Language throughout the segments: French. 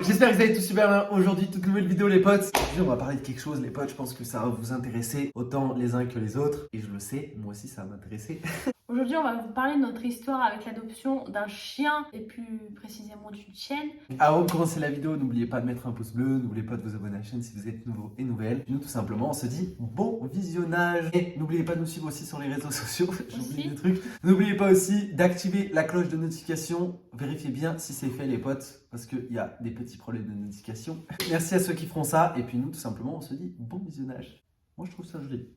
J'espère que vous allez tous super bien. Aujourd'hui, toute nouvelle vidéo les potes. Aujourd'hui, on va parler de quelque chose les potes. Je pense que ça va vous intéresser autant les uns que les autres. Et je le sais, moi aussi ça va m'intéresser. Aujourd'hui, on va vous parler de notre histoire avec l'adoption d'un chien et plus précisément d'une chienne. Avant de commencer la vidéo, n'oubliez pas de mettre un pouce bleu. N'oubliez pas de vous abonner à la chaîne si vous êtes nouveau et nouvelle. Nous, tout simplement, on se dit bon visionnage. Et n'oubliez pas de nous suivre aussi sur les réseaux sociaux. J'oublie des trucs. N'oubliez pas aussi d'activer la cloche de notification. Vérifiez bien si c'est fait les potes. Parce qu'il y a des petits problèmes de notification. Merci à ceux qui feront ça. Et puis nous, tout simplement, on se dit bon visionnage. Moi, je trouve ça joli.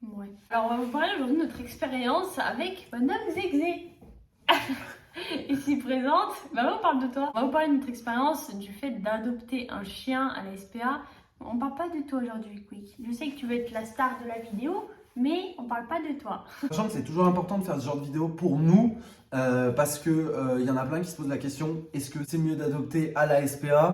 Ouais. Alors, on va vous parler aujourd'hui de notre expérience avec Madame Zexé. Ici présente. Bah, on parle de toi. On va vous parler de notre expérience du fait d'adopter un chien à la SPA. On parle pas de toi aujourd'hui, Quick. Je sais que tu veux être la star de la vidéo, mais on parle pas de toi. Sachant que c'est toujours important de faire ce genre de vidéo pour nous, parce que y en a plein qui se posent la question, est-ce que c'est mieux d'adopter à la SPA,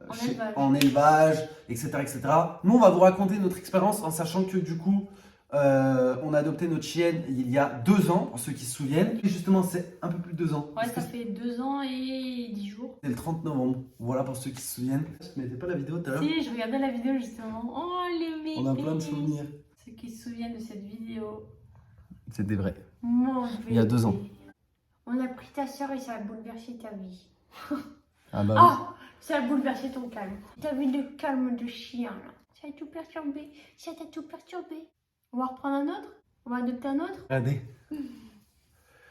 en élevage, etc., etc. Nous, on va vous raconter notre expérience en sachant que du coup, on a adopté notre chienne il y a 2 ans, pour ceux qui se souviennent. Et justement, c'est un peu plus de 2 ans. Ouais, ça fait 2 ans et 10 jours. C'est le 30 novembre, voilà pour ceux qui se souviennent. Tu mettais pas la vidéo tout à l'heure? Si, je regardais la vidéo justement. Oh, les bébés. On a plein de souvenirs. Ceux qui se souviennent de cette vidéo. C'est des vrais. Mon bébé. Il y a 2 ans. On a pris ta soeur et ça a bouleversé ta vie. Ah bah Ah, ça a bouleversé ton calme. T'as vu le calme de chien là. Ça a tout perturbé. Ça t'a tout perturbé. On va reprendre un autre? On va adopter un autre? regardez,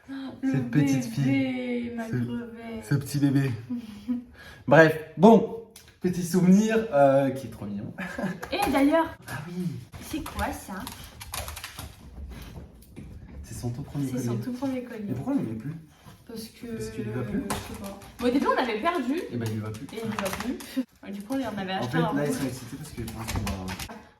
Le cette petite bébé, fille. ma crevette. ce petit bébé. Bref, bon, petit souvenir qui est trop mignon. Et d'ailleurs, Ah oui, c'est quoi ça? c'est son tout premier C'est son collier. tout premier collier. Mais pourquoi on ne le met plus? Parce que. Parce qu'il va plus. Je sais pas. Bon, au début, on avait perdu. Et ben il va plus. Et il ne va plus. Du coup, on en avait En acheté fait, un. là ils sont excités parce que je pense qu'on va.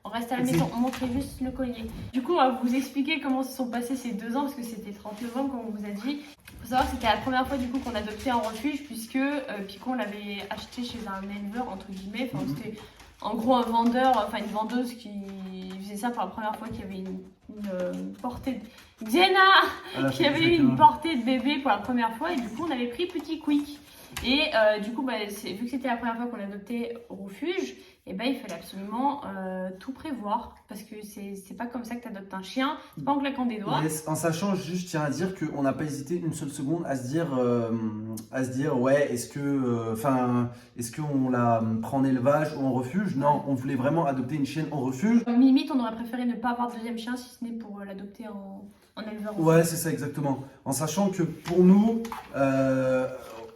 On reste à la maison, on montrait juste le collier. Du coup, on va vous expliquer comment se sont passés ces 2 ans, parce que c'était 30 novembre, comme on vous a dit. Il faut savoir que c'était la première fois du coup qu'on adoptait un refuge, puisque Pico, on l'avait acheté chez un éleveur, entre guillemets. Enfin, c'était en gros un vendeur, enfin une vendeuse qui faisait ça pour la première fois, qu'il y avait une portée de... Xena qui avait eu une portée de bébé pour la première fois, et du coup, on avait pris Petit Quick. Et du coup, bah, vu que c'était la première fois qu'on adoptait au refuge, et ben, il fallait absolument tout prévoir. Parce que c'est pas comme ça que tu adoptes un chien, c'est pas en claquant des doigts. En sachant, juste, je tiens à dire qu'on n'a pas hésité une seule seconde à se dire ouais, est-ce qu'on la prend en élevage ou en refuge? Non, on voulait vraiment adopter une chienne en refuge. Limite, on aurait préféré ne pas avoir de deuxième chien si ce n'est pour l'adopter en éleveur. Ouais, c'est ça exactement. En sachant que pour nous,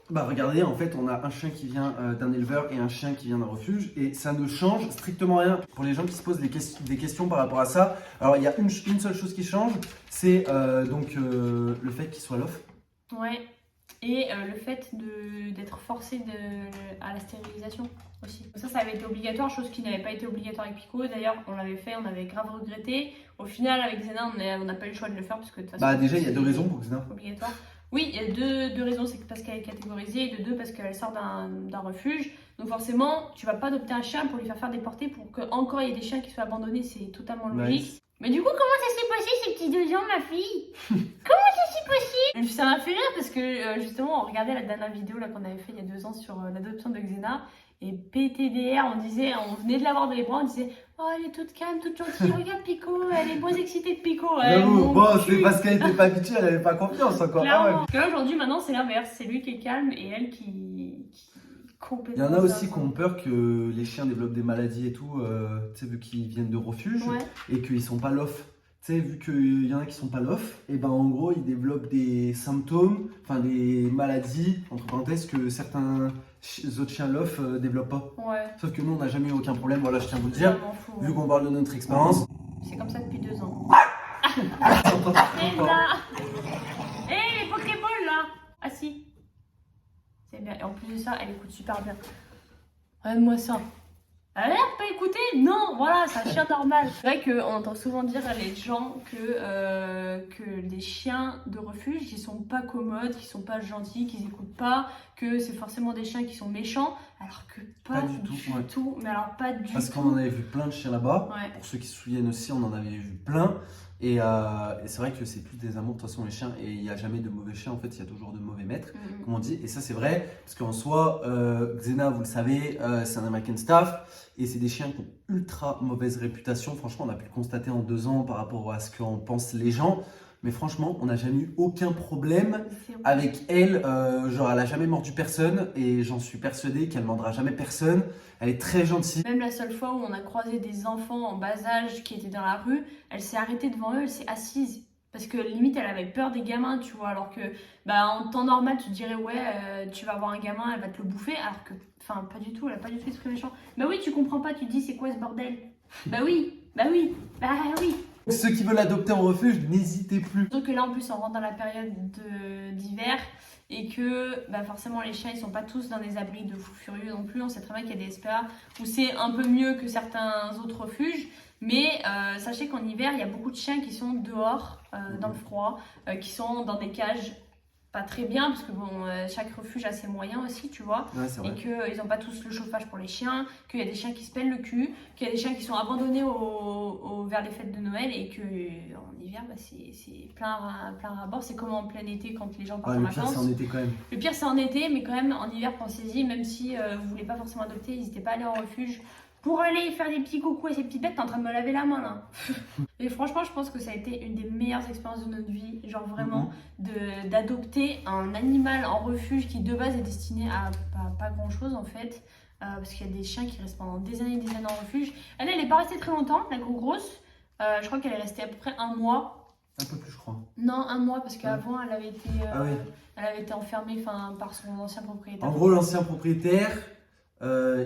bah regardez, en fait, on a un chien qui vient d'un éleveur et un chien qui vient d'un refuge, et ça ne change strictement rien. Pour les gens qui se posent des questions par rapport à ça, alors il y a une seule chose qui change, c'est le fait qu'il soit lof. Ouais, et le fait d'être forcé à la stérilisation aussi. Ça avait été obligatoire, chose qui n'avait pas été obligatoire avec Pico. D'ailleurs, on l'avait fait, on avait grave regretté. Au final, avec Xena, on n'a pas eu le choix de le faire parce que de toute façon. Bah déjà, il y a 2 raisons pour Xena. Obligatoire. Oui, il y a deux raisons. C'est parce qu'elle est catégorisée, et de 2 parce qu'elle sort d'un refuge. Donc forcément, tu vas pas adopter un chien pour lui faire des portées pour qu'encore il y ait des chiens qui soient abandonnés. C'est totalement logique. Nice. Mais du coup, comment ça s'est passé ces petits 2 ans, ma fille? Comment ça s'est passé? Ça m'a fait rire parce que justement, on regardait la dernière vidéo là qu'on avait fait il y a 2 ans sur l'adoption de Xena. Et PTDR, on venait de l'avoir dans les bras, on disait oh, elle est toute calme, toute gentille, regarde Pico, elle est moins excitée de Pico. Bon, c'est parce qu'elle était pas habituée, elle avait pas confiance encore. Clairement. Parce que là, aujourd'hui, maintenant, c'est l'inverse. C'est lui qui est calme et elle qui complètement. Il y en a aussi qui ont peur que les chiens développent des maladies et tout, tu sais, vu qu'ils viennent de refuge et qu'ils sont pas lof. Tu sais, vu qu'il y en a qui sont pas lof, et ben en gros, ils développent des symptômes, enfin des maladies, entre parenthèses, que certains autres chiens lof développent pas. Ouais. Sauf que nous, on n'a jamais eu aucun problème, voilà, je tiens à vous le dire, Fou, vu qu'on parle de notre expérience. C'est comme ça depuis 2 ans. C'est Hé, les Pokéballs là! Ah si. C'est bien. Et en plus de ça, elle écoute super bien. Regarde-moi ça. Elle a l'air pas écouter? Non, voilà, c'est un chien normal. C'est vrai qu'on entend souvent dire à les gens que les chiens de refuge, ils sont pas commodes, qu'ils sont pas gentils, qu'ils écoutent pas, que c'est forcément des chiens qui sont méchants. Alors que pas du tout. Mais alors pas du tout. Parce qu'on en avait vu plein de chiens là-bas. Ouais. Pour ceux qui se souviennent aussi, on en avait vu plein. Et c'est vrai que c'est plus des amours, de toute façon, les chiens. Et il n'y a jamais de mauvais chiens, en fait, il y a toujours de mauvais maîtres, comme on dit. Et ça, c'est vrai, parce qu'en soi, Xena, vous le savez, c'est un American Staff. Et c'est des chiens qui ont ultra mauvaise réputation. Franchement, on a pu le constater en 2 ans par rapport à ce qu'en pensent les gens. Mais franchement, on n'a jamais eu aucun problème avec elle. Genre, elle a jamais mordu personne. Et j'en suis persuadée qu'elle ne mordra jamais personne. Elle est très gentille. Même la seule fois où on a croisé des enfants en bas âge qui étaient dans la rue, elle s'est arrêtée devant eux, elle s'est assise. Parce que limite, elle avait peur des gamins, tu vois. Alors que, en temps normal, tu dirais, ouais, tu vas avoir un gamin, elle va te le bouffer. Alors que, pas du tout, elle a pas du tout esprit méchant. Bah oui, tu comprends pas, tu te dis, c'est quoi ce bordel? Bah oui. Ceux qui veulent adopter en refuge, n'hésitez plus. Surtout que là, en plus, on rentre dans la période d'hiver. Et que forcément les chiens ils sont pas tous dans des abris de fous furieux non plus. On sait très bien qu'il y a des SPA où c'est un peu mieux que certains autres refuges. Mais sachez qu'en hiver il y a beaucoup de chiens qui sont dehors dans le froid, qui sont dans des cages pas très bien parce que chaque refuge a ses moyens aussi, tu vois. Ouais, c'est vrai. Et qu'ils n'ont pas tous le chauffage pour les chiens, qu'il y a des chiens qui se pèlent le cul, qu'il y a des chiens qui sont abandonnés vers les fêtes de Noël et qu'en hiver c'est plein ras-bord. C'est comme en plein été quand les gens partent en Le pire vacances. c'est en été quand même. Le pire c'est en été, mais quand même en hiver pensez-y, même si vous voulez pas forcément adopter, n'hésitez pas à aller en refuge. Pour aller faire des petits coucous à ces petites bêtes, t'es en train de me laver la main là. Et franchement, je pense que ça a été une des meilleures expériences de notre vie. Genre vraiment, d'adopter un animal en refuge qui de base est destiné à pas grand chose en fait. Parce qu'il y a des chiens qui restent pendant des années en refuge. Elle est pas restée très longtemps, la grosse. Je crois qu'elle est restée à peu près 1 mois. Un peu plus, je crois. Non, 1 mois parce qu'avant elle avait été, Ah oui. elle avait été enfermée par son ancien propriétaire. En gros, l'ancien propriétaire,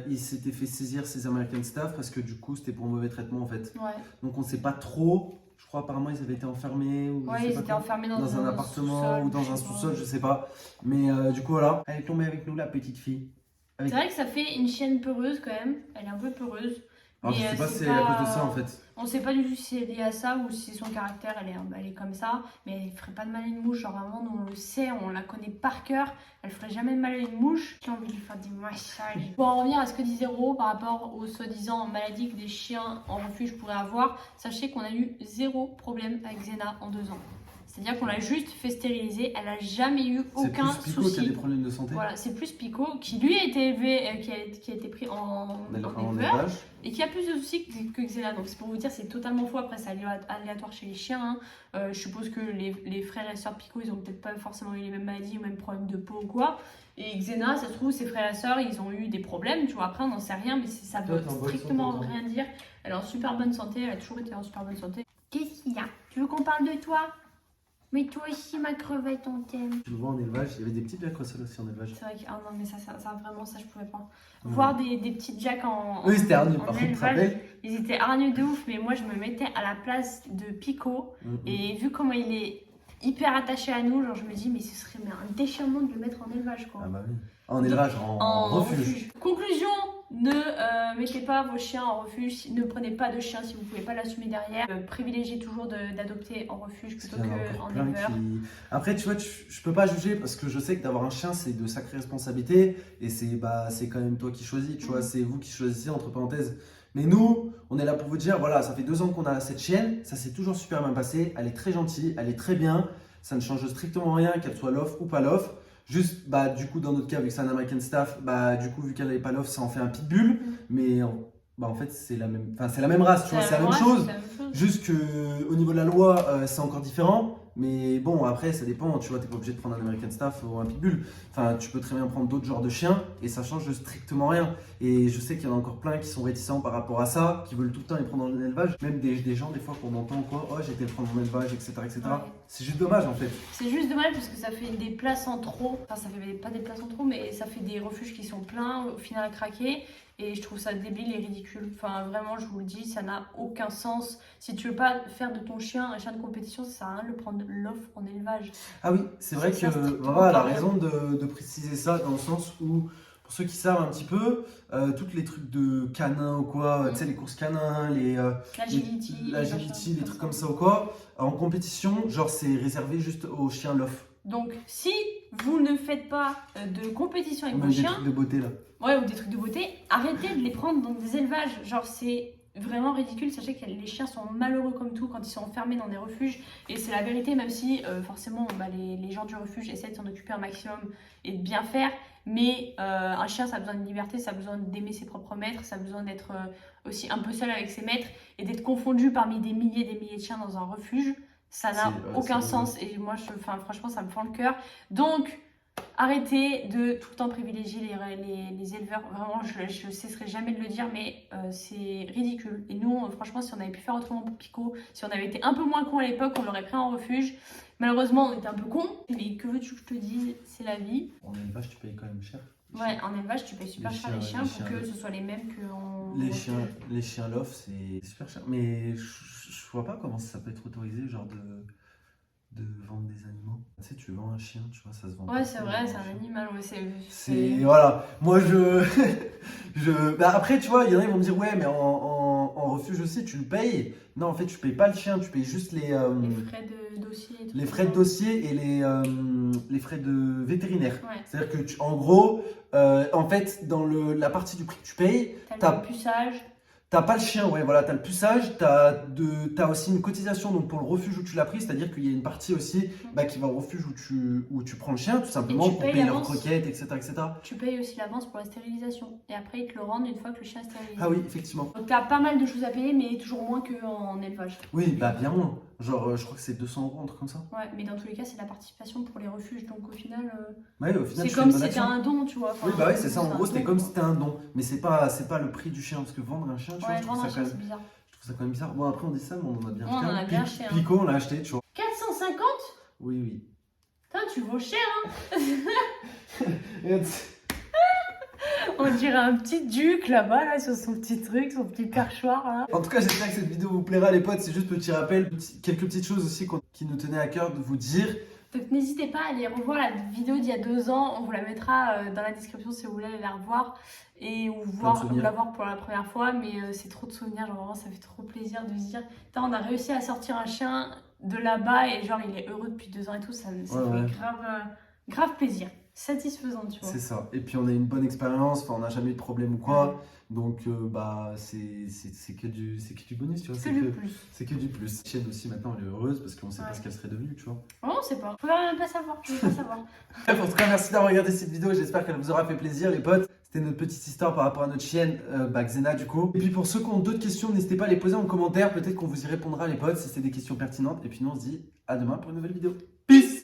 il s'était fait saisir ses American Staff parce que du coup c'était pour mauvais traitement en fait. Ouais. Donc on ne sait pas trop. Je crois apparemment ils avaient été enfermés ou ouais, ils étaient enfermés dans un appartement ou dans un sous-sol, je sais pas. Mais du coup voilà. Elle est tombée avec nous la petite fille. C'est vrai que ça fait une chienne peureuse quand même. Elle est un peu peureuse. Alors je sais pas si c'est à cause de ça en fait. On sait pas du tout si c'est lié à ça ou si son caractère elle est comme ça. Mais elle ferait pas de mal à une mouche. Genre vraiment, nous on le sait, on la connaît par cœur. Elle ferait jamais de mal à une mouche. J'ai envie de lui faire des massages. Pour en revenir à ce que disait Ro par rapport aux soi-disant maladies que des chiens en refuge pourraient avoir, sachez qu'on a eu 0 problème avec Xena en 2 ans. C'est-à-dire qu'on l'a juste fait stériliser, elle n'a jamais eu aucun souci. C'est plus Pico qui a des problèmes de santé. Voilà, c'est plus Pico qui lui a été élevé, qui a été pris en élevage et qui a plus de soucis que Xena. Donc c'est pour vous dire, c'est totalement faux. Après, c'est aléatoire chez les chiens. Hein. Je suppose que les frères et sœurs Pico, ils ont peut-être pas forcément eu les mêmes maladies ou même problèmes de peau ou quoi. Et Xena, ça se trouve, ses frères et sœurs, ils ont eu des problèmes. Tu vois, après, on n'en sait rien, mais ça veut strictement rien dire. Elle est en super bonne santé, elle a toujours été en super bonne santé. Qu'est-ce qu'il y a? Tu veux qu'on parle de toi? Mais toi aussi, ma crevette, on t'aime. Tu le vois en élevage, il y avait des petits Jack Russell aussi en élevage. C'est vrai que, ah non, mais ça vraiment, ça je pouvais pas. Voir des petites Jack oui, c'était hargneux, par contre, ils étaient hargneux de ouf, mais moi je me mettais à la place de Pico. Et vu comment il est hyper attaché à nous, genre je me dis, mais ce serait un déchirement de le mettre en élevage quoi. Ah bah oui. En élevage, en refuge. Conclusion, ne mettez pas vos chiens en refuge, ne prenez pas de chien si vous ne pouvez pas l'assumer derrière. Privilégiez toujours d'adopter en refuge plutôt qu'en éleveur. Après, tu vois, je peux pas juger parce que je sais que d'avoir un chien, c'est de sacrées responsabilités et c'est quand même toi qui choisis, tu vois, c'est vous qui choisissez, entre parenthèses. Mais nous, on est là pour vous dire, voilà, ça fait 2 ans qu'on a cette chienne, ça s'est toujours super bien passé, elle est très gentille, elle est très bien, ça ne change strictement rien qu'elle soit l'off ou pas l'off. Juste, du coup, dans notre cas, vu que c'est un American Staff, du coup, vu qu'elle n'avait pas l'off, ça en fait un pitbull. Mais en fait, c'est la même race, tu vois, c'est la même chose. Juste qu'au niveau de la loi, c'est encore différent. Mais bon, après, ça dépend, tu vois, t'es pas obligé de prendre un American Staff ou un pitbull. Enfin, tu peux très bien prendre d'autres genres de chiens et ça change strictement rien. Et je sais qu'il y en a encore plein qui sont réticents par rapport à ça, qui veulent tout le temps les prendre en élevage. Même des gens, des fois, qu'on entend quoi, oh, j'ai été le prendre en élevage, etc. etc. Ouais. C'est juste dommage en fait. C'est juste dommage parce que ça fait des places en trop. Enfin, ça fait pas des places en trop, mais ça fait des refuges qui sont pleins, au final à craquer. Et je trouve ça débile et ridicule. Enfin, vraiment, je vous le dis, ça n'a aucun sens. Si tu veux pas faire de ton chien un chien de compétition, ça sert à rien de le prendre l'offre en élevage. Ah oui, c'est vrai que Baba a raison de préciser ça dans le sens où, pour ceux qui savent un petit peu, tous les trucs de canins ou quoi, tu sais, les courses canins, l'agility, les trucs comme ça ou quoi, en compétition, genre c'est réservé juste aux chiens l'off. Donc, si vous ne faites pas de compétition avec Même vos des chiens, trucs de beauté là. ouais, ou des trucs de beauté, arrêtez de les prendre dans des élevages. Genre, c'est vraiment ridicule. Sachez que les chiens sont malheureux comme tout quand ils sont enfermés dans des refuges. Et c'est la vérité, même si forcément les gens du refuge essaient de s'en occuper un maximum et de bien faire. Mais un chien, ça a besoin de liberté, ça a besoin d'aimer ses propres maîtres, ça a besoin d'être aussi un peu seul avec ses maîtres et d'être confondu parmi des milliers et des milliers de chiens dans un refuge. Ça n'a aucun sens. Et moi, franchement, ça me fend le cœur. Donc, arrêtez de tout le temps privilégier les éleveurs. Vraiment, je ne cesserai jamais de le dire, mais c'est ridicule. Et nous, franchement, si on avait pu faire autrement pour Pico, si on avait été un peu moins con à l'époque, on l'aurait pris en refuge. Malheureusement, on était un peu con. Mais que veux-tu que je te dise, c'est la vie. En élevage, tu payes quand même cher. Ouais, en élevage, tu payes super cher les chiens pour que ce soit les mêmes qu'en... Les chiens loft, c'est super cher. Mais je vois pas comment ça peut être autorisé, genre de vendre des animaux. Tu sais, tu vends un chien, tu vois, ça se vend. Ouais, c'est vrai, c'est un animal. Ouais, c'est... Voilà, moi bah après, tu vois, il y en a qui vont me dire, ouais, mais en refuge aussi, tu le payes. Non, en fait, tu payes pas le chien, tu payes juste les frais de dossier. Et tout les frais de dossier et les frais de vétérinaire. Ouais. C'est-à-dire que, en gros, en fait, dans la partie du prix que tu payes, t'as le puçage. T'as pas le chien, ouais, voilà, t'as le puçage, t'as aussi une cotisation donc pour le refuge où tu l'as pris, c'est-à-dire qu'il y a une partie aussi qui va au refuge où tu prends le chien, tout simplement, pour payer leurs croquettes, etc., etc. Tu payes aussi l'avance pour la stérilisation, et après ils te le rendent une fois que le chien est stérilisé. Ah oui, effectivement. Donc t'as pas mal de choses à payer, mais toujours moins qu'en élevage. Oui, bah bien moins. Genre, je crois que c'est 200 €, un truc comme ça. Ouais, mais dans tous les cas, c'est la participation pour les refuges, donc au final... Ouais, au final c'est comme si c'était un don, tu vois. Oui, bah oui, c'est ça, en gros, c'était comme si c'était un don. Mais c'est pas le prix du chien, parce que vendre un chien, tu vois, je trouve ça quand même... c'est bizarre. Je trouve ça quand même bizarre. Bon, après, on dit ça, mais on en a bien acheté. On en a bien acheté. Pico, on l'a acheté, tu vois. 450 ? Oui, oui. Putain, tu vaux cher, hein. Regarde. On dirait un petit duc là-bas, là, sur son petit truc, son petit perchoir, là. En tout cas, j'espère que cette vidéo vous plaira, les potes. C'est juste petit rappel, quelques petites choses aussi qui nous tenaient à cœur de vous dire. Donc n'hésitez pas à aller revoir la vidéo d'il y a 2 ans, on vous la mettra dans la description si vous voulez aller la revoir ou la voir pour la première fois, mais c'est trop de souvenirs, genre vraiment ça fait trop plaisir de se dire on a réussi à sortir un chien de là-bas et genre il est heureux depuis 2 ans et tout, ça fait grave plaisir, satisfaisant, tu vois. C'est ça, et puis on a une bonne expérience, on n'a jamais eu de problème ou quoi, donc c'est que du bonus, tu vois. C'est que du plus. La chaîne aussi maintenant elle est heureuse parce qu'on sait pas ce qu'elle serait devenue, tu vois. On sait pas, je peux même pas savoir, je veux pas savoir. Bref, en tout cas merci d'avoir regardé cette vidéo, j'espère qu'elle vous aura fait plaisir les potes. C'était notre petite histoire par rapport à notre chienne, Xena du coup. Et puis pour ceux qui ont d'autres questions, n'hésitez pas à les poser en commentaire, peut-être qu'on vous y répondra les potes si c'est des questions pertinentes. Et puis nous on se dit à demain pour une nouvelle vidéo.